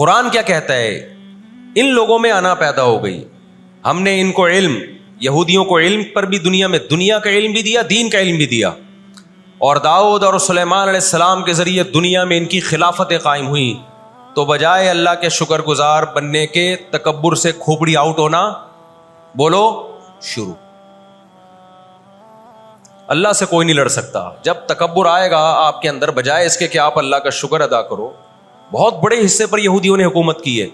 قرآن کیا کہتا ہے؟ ان لوگوں میں انا پیدا ہو گئی، ہم نے ان کو علم، یہودیوں کو علم پر بھی دنیا میں دنیا کا علم بھی دیا، دین کا علم بھی دیا، اور داؤد اور سلیمان علیہ السلام کے ذریعے دنیا میں ان کی خلافتیں قائم ہوئی، تو بجائے اللہ کے شکر گزار بننے کے تکبر سے کھوپڑی آؤٹ ہونا بولو شروع۔ اللہ سے کوئی نہیں لڑ سکتا۔ جب تکبر آئے گا آپ کے اندر، بجائے اس کے کہ آپ اللہ کا شکر ادا کرو، بہت بڑے حصے پر یہودیوں نے حکومت کی ہے،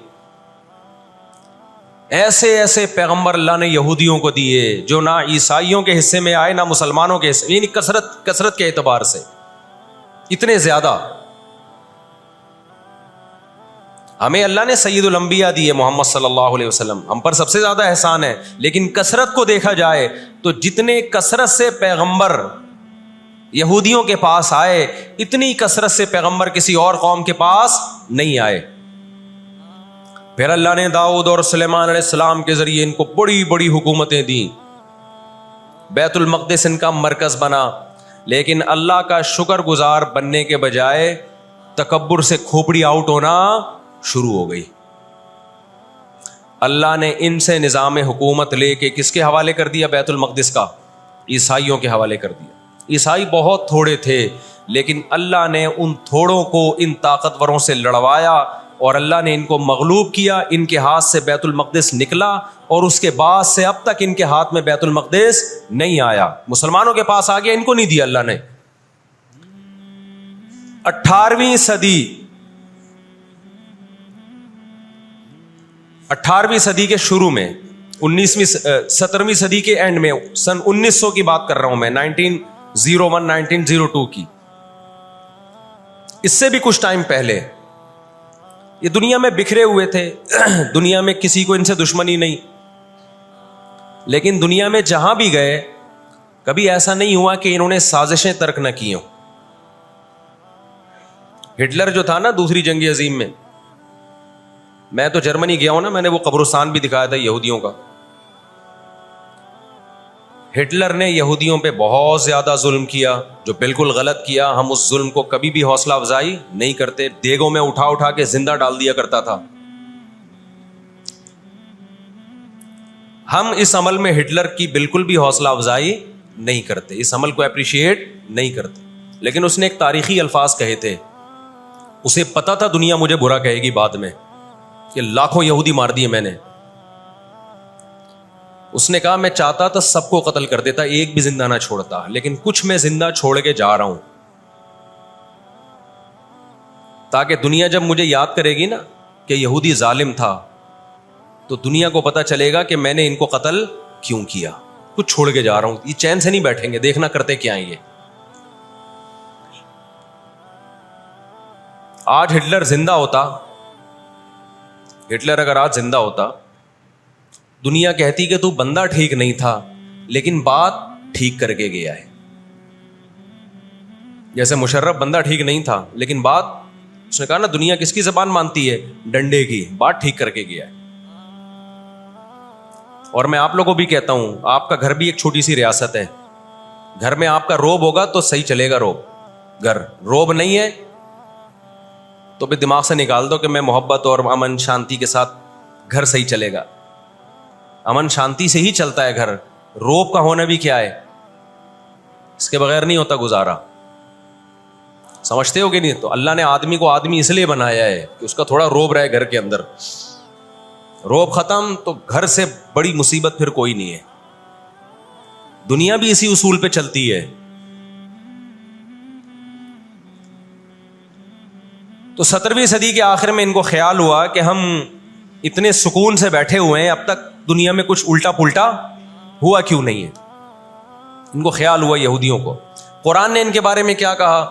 ایسے ایسے پیغمبر اللہ نے یہودیوں کو دیے جو نہ عیسائیوں کے حصے میں آئے نہ مسلمانوں کے حصے، یعنی کثرت کے اعتبار سے اتنے زیادہ۔ ہمیں اللہ نے سید الانبیاء دیے محمد صلی اللہ علیہ وسلم، ہم پر سب سے زیادہ احسان ہے، لیکن کثرت کو دیکھا جائے تو جتنے کثرت سے پیغمبر یہودیوں کے پاس آئے، اتنی کثرت سے پیغمبر کسی اور قوم کے پاس نہیں آئے۔ پھر اللہ نے داؤد اور سلیمان علیہ السلام کے ذریعے ان کو بڑی بڑی حکومتیں دیں، بیت المقدس ان کا مرکز بنا، لیکن اللہ کا شکر گزار بننے کے بجائے تکبر سے کھوپڑی آؤٹ ہونا شروع ہو گئی۔ اللہ نے ان سے نظام حکومت لے کے کس کے حوالے کر دیا؟ بیت المقدس کا، عیسائیوں کے حوالے کر دیا۔ عیسائی بہت تھوڑے تھے، لیکن اللہ نے ان تھوڑوں کو ان طاقتوروں سے لڑوایا، اور اللہ نے ان کو مغلوب کیا، ان کے ہاتھ سے بیت المقدس نکلا، اور اس کے بعد سے اب تک ان کے ہاتھ میں بیت المقدس نہیں آیا۔ مسلمانوں کے پاس آ گیا، ان کو نہیں دیا اللہ نے۔ 18ویں صدی کے شروع میں، 17ویں صدی کے اینڈ میں، سن 1900 کی بات کر رہا ہوں میں، 1901 1902 کی، اس سے بھی کچھ ٹائم پہلے، یہ دنیا میں بکھرے ہوئے تھے، دنیا میں کسی کو ان سے دشمنی نہیں، لیکن دنیا میں جہاں بھی گئے کبھی ایسا نہیں ہوا کہ انہوں نے سازشیں ترک نہ کی ہوں۔ ہٹلر جو تھا نا دوسری جنگ عظیم میں تو جرمنی گیا ہوں نا، میں نے وہ قبرستان بھی دکھایا تھا یہودیوں کا۔ ہٹلر نے یہودیوں پہ بہت زیادہ ظلم کیا، جو بالکل غلط کیا۔ ہم اس ظلم کو کبھی بھی حوصلہ افزائی نہیں کرتے، دیگوں میں اٹھا اٹھا کے زندہ ڈال دیا کرتا تھا۔ ہم اس عمل میں ہٹلر کی بالکل بھی حوصلہ افزائی نہیں کرتے، اس عمل کو اپریشیٹ نہیں کرتے، لیکن اس نے ایک تاریخی الفاظ کہے تھے، اسے پتا تھا دنیا مجھے برا کہے گی بعد میں کہ لاکھوں یہودی مار دیے میں نے۔ اس نے کہا میں چاہتا تھا سب کو قتل کر دیتا، ایک بھی زندہ نہ چھوڑتا، لیکن کچھ میں زندہ چھوڑ کے جا رہا ہوں، تاکہ دنیا جب مجھے یاد کرے گی نا کہ یہودی ظالم تھا، تو دنیا کو پتا چلے گا کہ میں نے ان کو قتل کیوں کیا، کچھ چھوڑ کے جا رہا ہوں۔ یہ چین سے نہیں بیٹھیں گے، دیکھنا کرتے کیا ہیں یہ۔ آج ہٹلر زندہ ہوتا، ہٹلر اگر آج زندہ ہوتا، دنیا کہتی کہ تو بندہ ٹھیک نہیں تھا لیکن بات ٹھیک کر کے گیا ہے۔ جیسے مشرف بندہ ٹھیک نہیں تھا لیکن بات، اس نے کہا نا دنیا کس کی زبان مانتی ہے؟ ڈنڈے کی، بات ٹھیک کر کے گیا ہے۔ اور میں آپ لوگوں کو بھی کہتا ہوں، آپ کا گھر بھی ایک چھوٹی سی ریاست ہے، گھر میں آپ کا روب ہوگا تو صحیح چلے گا گھر، روب نہیں ہے تو بھی دماغ سے نکال دو کہ میں محبت اور امن شانتی کے ساتھ گھر صحیح چلے گا۔ امن شانتی سے ہی چلتا ہے گھر، روب کا ہونا بھی کیا ہے، اس کے بغیر نہیں ہوتا گزارا۔ سمجھتے ہو کہ نہیں؟ تو اللہ نے آدمی کو آدمی اس لیے بنایا ہے کہ اس کا تھوڑا روب رہے گھر کے اندر، روب ختم تو گھر سے بڑی مصیبت پھر کوئی نہیں ہے۔ دنیا بھی اسی اصول پہ چلتی ہے۔ تو 17ویں صدی کے آخر میں ان کو خیال ہوا کہ ہم اتنے سکون سے بیٹھے ہوئے ہیں، اب تک دنیا میں کچھ الٹا پلٹا ہوا کیوں نہیں ہے؟ ان کو خیال ہوا یہودیوں کو۔ قرآن نے ان کے بارے میں کیا کہا؟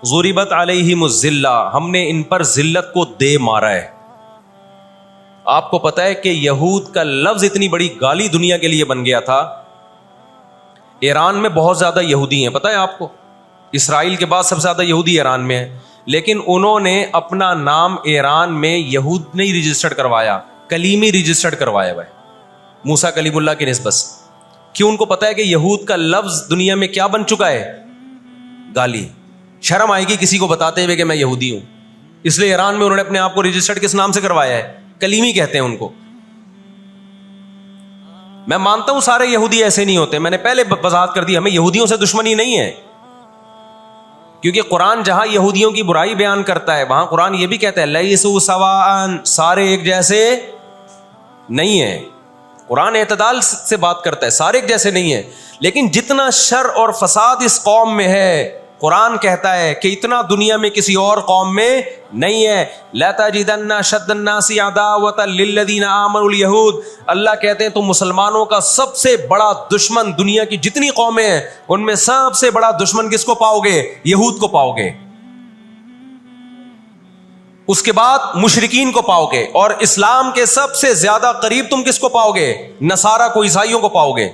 ضربت علیہم الذلہ، ہم نے ان پر ذلت کو دے مارا ہے۔ آپ کو پتا ہے کہ یہود کا لفظ اتنی بڑی گالی دنیا کے لیے بن گیا تھا۔ ایران میں بہت زیادہ یہودی ہیں، پتا ہے آپ کو؟ اسرائیل کے بعد سب سے زیادہ یہودی ایران میں ہیں، لیکن انہوں نے اپنا نام ایران میں یہود نہیں رجسٹرڈ کروایا، کلیمی رجسٹرڈ کروایا ہوا ہے موسیٰ کلیم اللہ کی نسبت سے۔ کیوں؟ ان کو پتا ہے کہ یہود کا لفظ دنیا میں کیا بن چکا ہے؟ گالی۔ شرم آئے گی کسی کو بتاتے ہوئے کہ میں یہودی ہوں۔ اس لیے ایران میں انہوں نے اپنے آپ کو رجسٹرڈ کس نام سے کروایا ہے؟ کلیمی کہتے ہیں ان کو. میں مانتا ہوں سارے یہودی ایسے نہیں ہوتے, میں نے پہلے وضاحت کر دی, ہمیں یہودیوں سے دشمنی نہیں ہے, کیونکہ قرآن جہاں یہودیوں کی برائی بیان کرتا ہے وہاں قرآن یہ بھی کہتا ہے لیسوا سواء, سارے ایک جیسے نہیں ہیں. قرآن اعتدال سے بات کرتا ہے, سارے ایک جیسے نہیں ہیں, لیکن جتنا شر اور فساد اس قوم میں ہے قرآن کہتا ہے کہ اتنا دنیا میں کسی اور قوم میں نہیں ہے. لَتَجِدَنَّ أَشَدَّ النَّاسِ عَدَاوَةً لِلَّذِينَ آمَنُوا الْيَهُودَ, اللہ کہتے ہیں تم مسلمانوں کا سب سے بڑا دشمن دنیا کی جتنی قومیں ہیں ان میں سب سے بڑا دشمن کس کو پاؤ گے؟ یہود کو پاؤ گے. اس کے بعد مشرکین کو پاؤ گے, اور اسلام کے سب سے زیادہ قریب تم کس کو پاؤ گے؟ نصارہ کو, عیسائیوں کو پاؤ گے.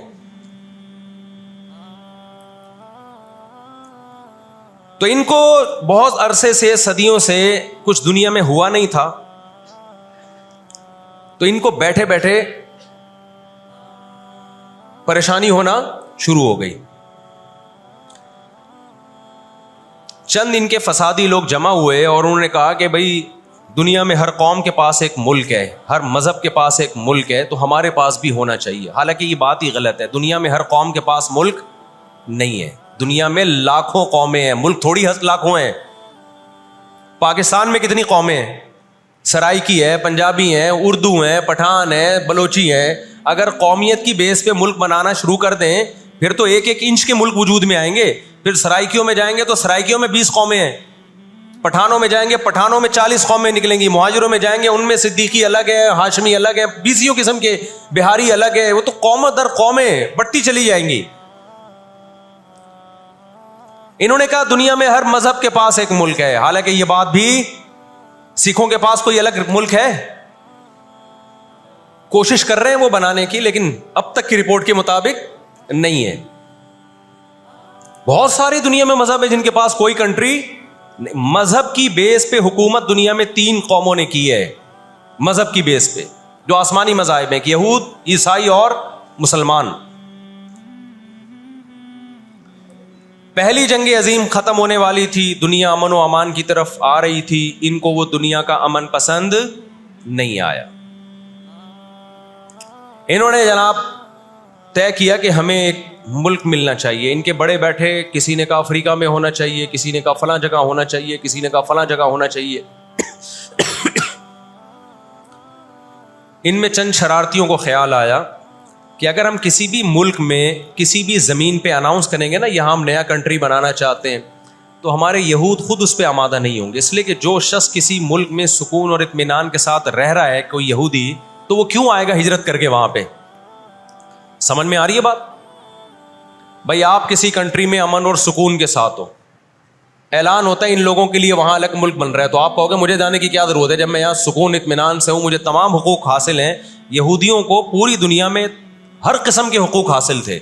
تو ان کو بہت عرصے سے, صدیوں سے کچھ دنیا میں ہوا نہیں تھا, تو ان کو بیٹھے بیٹھے پریشانی ہونا شروع ہو گئی. چند ان کے فسادی لوگ جمع ہوئے اور انہوں نے کہا کہ بھئی دنیا میں ہر قوم کے پاس ایک ملک ہے, ہر مذہب کے پاس ایک ملک ہے, تو ہمارے پاس بھی ہونا چاہیے. حالانکہ یہ بات ہی غلط ہے, دنیا میں ہر قوم کے پاس ملک نہیں ہے. دنیا میں لاکھوں قومیں ہیں, ملک تھوڑی لاکھوں ہیں. پاکستان میں کتنی قومیں ہیں؟ سرائکی ہے, پنجابی ہیں, اردو ہیں, پٹھان ہیں, بلوچی ہیں. اگر قومیت کی بیس پہ ملک بنانا شروع کر دیں پھر تو ایک ایک انچ کے ملک وجود میں آئیں گے. پھر سرائکیوں میں جائیں گے تو سرائکیوں میں 20 قومیں ہیں, پٹھانوں میں جائیں گے پٹھانوں میں 40 قومیں نکلیں گی, مہاجروں میں جائیں گے ان میں صدیقی الگ ہے, ہاشمی الگ ہے, 20 قسم کے, بہاری الگ ہے. وہ تو قوم در قومیں بڑھتی چلی جائیں گی. انہوں نے کہا دنیا میں ہر مذہب کے پاس ایک ملک ہے. حالانکہ یہ بات بھی, سکھوں کے پاس کوئی الگ ملک ہے؟ کوشش کر رہے ہیں وہ بنانے کی, لیکن اب تک کی رپورٹ کے مطابق نہیں ہے. بہت ساری دنیا میں مذہب ہے جن کے پاس کوئی کنٹری. مذہب کی بیس پہ حکومت دنیا میں 3 قوموں نے کی ہے, مذہب کی بیس پہ, جو آسمانی مذاہب ہیں, یہود, عیسائی اور مسلمان. پہلی جنگ عظیم ختم ہونے والی تھی, دنیا امن و امان کی طرف آ رہی تھی, ان کو وہ دنیا کا امن پسند نہیں آیا. انہوں نے جناب طے کیا کہ ہمیں ایک ملک ملنا چاہیے. ان کے بڑے بیٹھے, کسی نے کہا افریقہ میں ہونا چاہیے, کسی نے کہا فلاں جگہ ہونا چاہیے, کسی نے کہا فلاں جگہ ہونا چاہیے. ان میں چند شرارتیوں کو خیال آیا کہ اگر ہم کسی بھی ملک میں کسی بھی زمین پہ اناؤنس کریں گے نا یہاں ہم نیا کنٹری بنانا چاہتے ہیں, تو ہمارے یہود خود اس پہ آمادہ نہیں ہوں گے. اس لیے کہ جو شخص کسی ملک میں سکون اور اطمینان کے ساتھ رہ رہا ہے, کوئی یہودی, تو وہ کیوں آئے گا ہجرت کر کے وہاں پہ؟ سمجھ میں آ رہی ہے بات؟ بھائی آپ کسی کنٹری میں امن اور سکون کے ساتھ ہو, اعلان ہوتا ہے ان لوگوں کے لیے وہاں الگ ملک بن رہا ہے, تو آپ کہو گے مجھے جانے کی کیا ضرورت ہے جب میں یہاں سکون اطمینان سے ہوں, مجھے تمام حقوق حاصل ہیں. یہودیوں کو پوری دنیا میں ہر قسم کے حقوق حاصل تھے,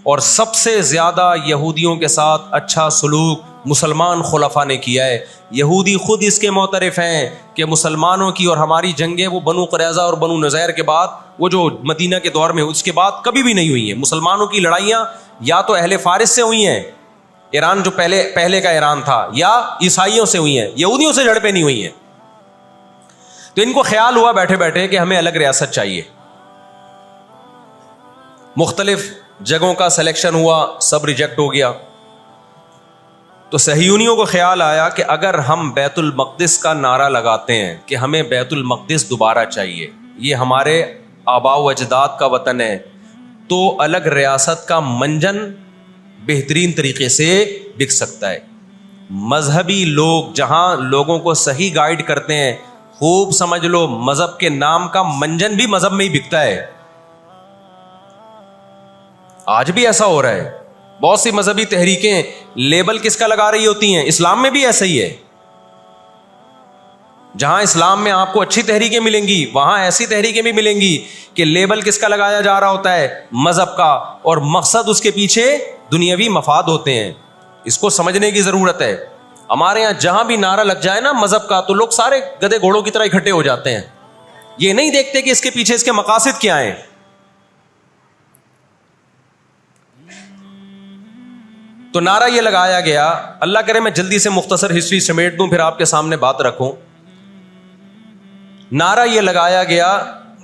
اور سب سے زیادہ یہودیوں کے ساتھ اچھا سلوک مسلمان خلفاء نے کیا ہے. یہودی خود اس کے معترف ہیں کہ مسلمانوں کی اور ہماری جنگیں وہ بنو قریظہ اور بنو نذیر کے بعد, وہ جو مدینہ کے دور میں, اس کے بعد کبھی بھی نہیں ہوئی ہیں. مسلمانوں کی لڑائیاں یا تو اہل فارس سے ہوئی ہیں, ایران جو پہلے کا ایران تھا, یا عیسائیوں سے ہوئی ہیں, یہودیوں سے جھڑپیں نہیں ہوئی ہیں. تو ان کو خیال ہوا بیٹھے بیٹھے کہ ہمیں الگ ریاست چاہیے. مختلف جگہوں کا سلیکشن ہوا, سب ریجیکٹ ہو گیا. تو صہیونیوں کو خیال آیا کہ اگر ہم بیت المقدس کا نعرہ لگاتے ہیں کہ ہمیں بیت المقدس دوبارہ چاہیے, یہ ہمارے آباء و اجداد کا وطن ہے, تو الگ ریاست کا منجن بہترین طریقے سے بک سکتا ہے. مذہبی لوگ جہاں لوگوں کو صحیح گائیڈ کرتے ہیں, خوب سمجھ لو مذہب کے نام کا منجن بھی مذہب میں ہی بکتا ہے. آج بھی ایسا ہو رہا ہے. بہت سی مذہبی تحریکیں لیبل کس کا لگا رہی ہوتی ہیں؟ اسلام میں بھی ایسا ہی ہے. جہاں اسلام میں آپ کو اچھی تحریکیں ملیں گی, وہاں ایسی تحریکیں بھی ملیں گی کہ لیبل کس کا لگایا جا رہا ہوتا ہے؟ مذہب کا, اور مقصد اس کے پیچھے دنیاوی مفاد ہوتے ہیں. اس کو سمجھنے کی ضرورت ہے. ہمارے یہاں جہاں بھی نعرہ لگ جائے نا مذہب کا, تو لوگ سارے گدھے گھوڑوں کی طرح اکٹھے ہو جاتے ہیں. یہ نہیں دیکھتے کہ اس کے پیچھے اس کے مقاصد کیا ہیں. تو تو نعرہ یہ لگایا گیا, اللہ کرے میں جلدی سے مختصر ہسٹری سمیٹ دوں پھر آپ کے سامنے بات رکھوں. نعرہ یہ لگایا گیا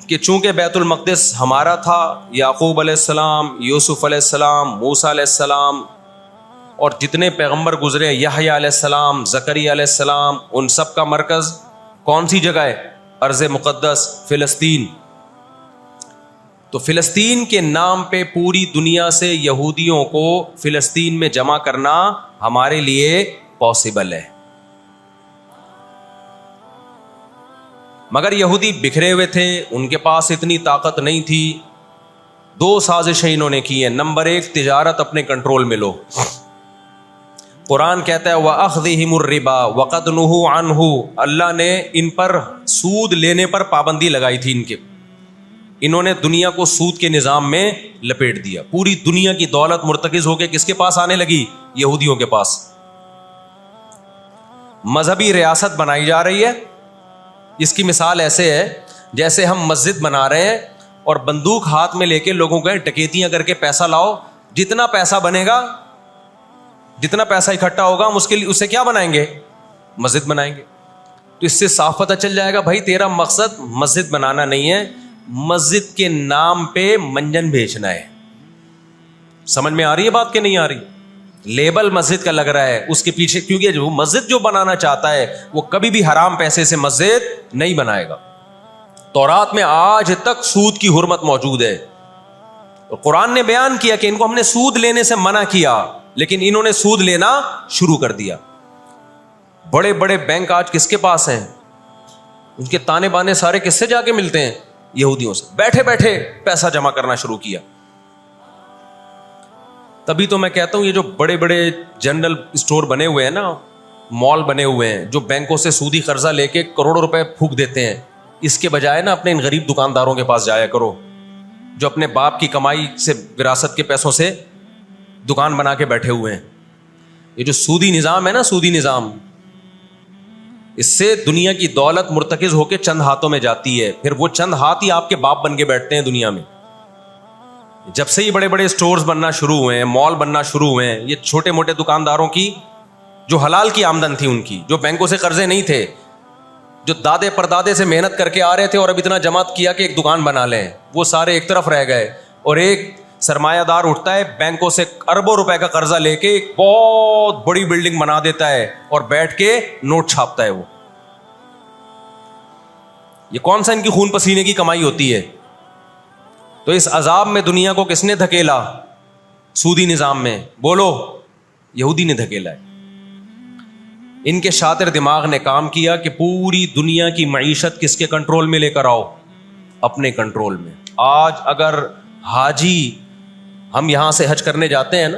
کہ چونکہ بیت المقدس ہمارا تھا, یعقوب علیہ السلام, یوسف علیہ السلام, موسیٰ علیہ السلام اور جتنے پیغمبر گزرے, یحییٰ علیہ السلام, زکریا علیہ السلام, ان سب کا مرکز کون سی جگہ ہے؟ ارض مقدس فلسطین. تو فلسطین کے نام پہ پوری دنیا سے یہودیوں کو فلسطین میں جمع کرنا ہمارے لیے پاسبل ہے. مگر یہودی بکھرے ہوئے تھے, ان کے پاس اتنی طاقت نہیں تھی. 2 سازشیں انہوں نے کی ہیں. نمبر 1, تجارت اپنے کنٹرول میں لو. قرآن کہتا ہے وَأَخْذِهِمُ الرِّبَا وَقَدْ نُهُوا عَنْهُ, اللہ نے ان پر سود لینے پر پابندی لگائی تھی. انہوں نے دنیا کو سود کے نظام میں لپیٹ دیا. پوری دنیا کی دولت مرتکز ہو کے کس کے پاس آنے لگی؟ یہودیوں کے پاس. مذہبی ریاست بنائی جا رہی ہے. اس کی مثال ایسے ہے جیسے ہم مسجد بنا رہے ہیں اور بندوق ہاتھ میں لے کے لوگوں کو ڈکیتیاں کر کے پیسہ لاؤ, جتنا پیسہ بنے گا, جتنا پیسہ اکٹھا ہوگا ہم اس سے کیا بنائیں گے؟ مسجد بنائیں گے. تو اس سے صاف پتہ چل جائے گا بھائی تیرا مقصد مسجد بنانا نہیں ہے, مسجد کے نام پہ منجن بیچنا ہے. سمجھ میں آ رہی ہے بات کہ نہیں آ رہی؟ لیبل مسجد کا لگ رہا ہے, اس کے پیچھے, کیونکہ جو مسجد جو بنانا چاہتا ہے وہ کبھی بھی حرام پیسے سے مسجد نہیں بنائے گا. تورات میں آج تک سود کی حرمت موجود ہے. تو قرآن نے بیان کیا کہ ان کو ہم نے سود لینے سے منع کیا, لیکن انہوں نے سود لینا شروع کر دیا. بڑے بڑے بینک آج کس کے پاس ہیں؟ ان کے تانے بانے سارے کس سے جا کے ملتے ہیں؟ یہودیوں سے. بیٹھے بیٹھے پیسہ جمع کرنا شروع کیا. تبھی تو میں کہتا ہوں یہ جو بڑے بڑے جنرل اسٹور بنے ہوئے ہیں نا, مال بنے ہوئے ہیں, جو بینکوں سے سودی قرضہ لے کے کروڑوں روپے پھونک دیتے ہیں, اس کے بجائے نا اپنے ان غریب دکانداروں کے پاس جایا کرو جو اپنے باپ کی کمائی سے, وراثت کے پیسوں سے دکان بنا کے بیٹھے ہوئے ہیں. یہ جو سودی نظام ہے نا, سودی نظام, اس سے دنیا کی دولت مرتکز ہو کے چند ہاتھوں میں جاتی ہے. پھر وہ چند ہاتھ ہی آپ کے باپ بن کے بیٹھتے ہیں دنیا میں. جب سے یہ بڑے بڑے اسٹورز بننا شروع ہوئے ہیں, مال بننا شروع ہوئے ہیں, یہ چھوٹے موٹے دکانداروں کی جو حلال کی آمدن تھی, ان کی جو بینکوں سے قرضے نہیں تھے, جو دادے پردادے سے محنت کر کے آ رہے تھے اور اب اتنا جمع کیا کہ ایک دکان بنا لیں, وہ سارے ایک طرف رہ گئے. اور ایک سرمایہ دار اٹھتا ہے بینکوں سے اربوں روپے کا قرضہ لے کے ایک بہت بڑی بلڈنگ بنا دیتا ہے اور بیٹھ کے نوٹ چھاپتا ہے. وہ یہ کون سا ان کی خون پسینے کی کمائی ہوتی ہے؟ تو اس عذاب میں دنیا کو کس نے دھکیلا؟ سودی نظام میں. بولو, یہودی نے دھکیلا ہے. ان کے شاطر دماغ نے کام کیا کہ پوری دنیا کی معیشت کس کے کنٹرول میں لے کر آؤ؟ اپنے کنٹرول میں. آج اگر حاجی, ہم یہاں سے حج کرنے جاتے ہیں نا,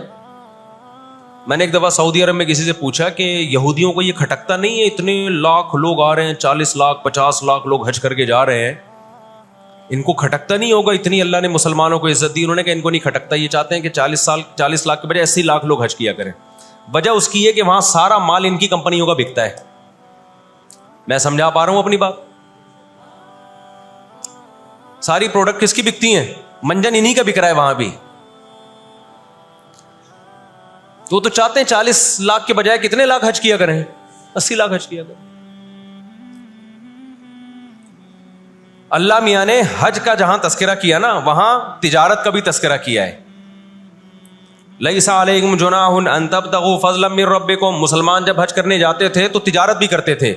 میں نے ایک دفعہ سعودی عرب میں کسی سے پوچھا کہ یہودیوں کو یہ کھٹکتا نہیں ہے, اتنے لاکھ لوگ آ رہے ہیں, 40 لاکھ 50 لاکھ لوگ حج کر کے جا رہے ہیں, ان کو کھٹکتا نہیں ہوگا اتنی اللہ نے مسلمانوں کو عزت دی؟ انہوں نے کہا ان کو نہیں کھٹکتا, یہ چاہتے ہیں کہ 40 لاکھ کے بجائے 80 لاکھ لوگ حج کیا کریں. وجہ اس کی ہے کہ وہاں سارا مال ان کی کمپنیوں کا بکتا ہے. میں سمجھا پا رہا ہوں اپنی بات؟ ساری پروڈکٹ کس کی بکتی ہیں؟ منجن انہی کا بک رہا ہے وہاں بھی. تو چاہتے ہیں 40 لاکھ کے بجائے کتنے لاکھ حج کیا کریں؟ 80 لاکھ حج کیا کریں. اللہ میاں نے حج کا جہاں تذکرہ کیا نا, وہاں تجارت کا بھی تذکرہ کیا ہے. لیس علیکم جناح ان تبتغوا فضلا من ربکم. مسلمان جب حج کرنے جاتے تھے تو تجارت بھی کرتے تھے,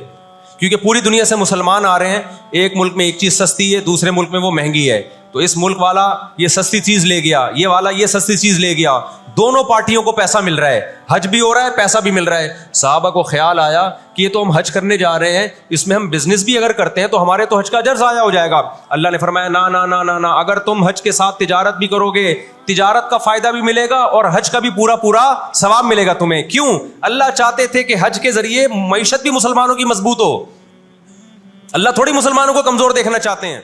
کیونکہ پوری دنیا سے مسلمان آ رہے ہیں. ایک ملک میں ایک چیز سستی ہے, دوسرے ملک میں وہ مہنگی ہے, تو اس ملک والا یہ سستی چیز لے گیا, یہ والا یہ سستی چیز لے گیا, دونوں پارٹیوں کو پیسہ مل رہا ہے, حج بھی ہو رہا ہے, پیسہ بھی مل رہا ہے. صحابہ کو خیال آیا کہ یہ تو ہم حج کرنے جا رہے ہیں, اس میں ہم بزنس بھی اگر کرتے ہیں تو ہمارے تو حج کا اجر ضائع ہو جائے گا. اللہ نے فرمایا نا نا نا نا نا, اگر تم حج کے ساتھ تجارت بھی کرو گے, تجارت کا فائدہ بھی ملے گا اور حج کا بھی پورا ثواب ملے گا تمہیں. کیوں؟ اللہ چاہتے تھے کہ حج کے ذریعے معیشت بھی مسلمانوں کی مضبوط ہو. اللہ تھوڑی مسلمانوں کو کمزور دیکھنا چاہتے ہیں.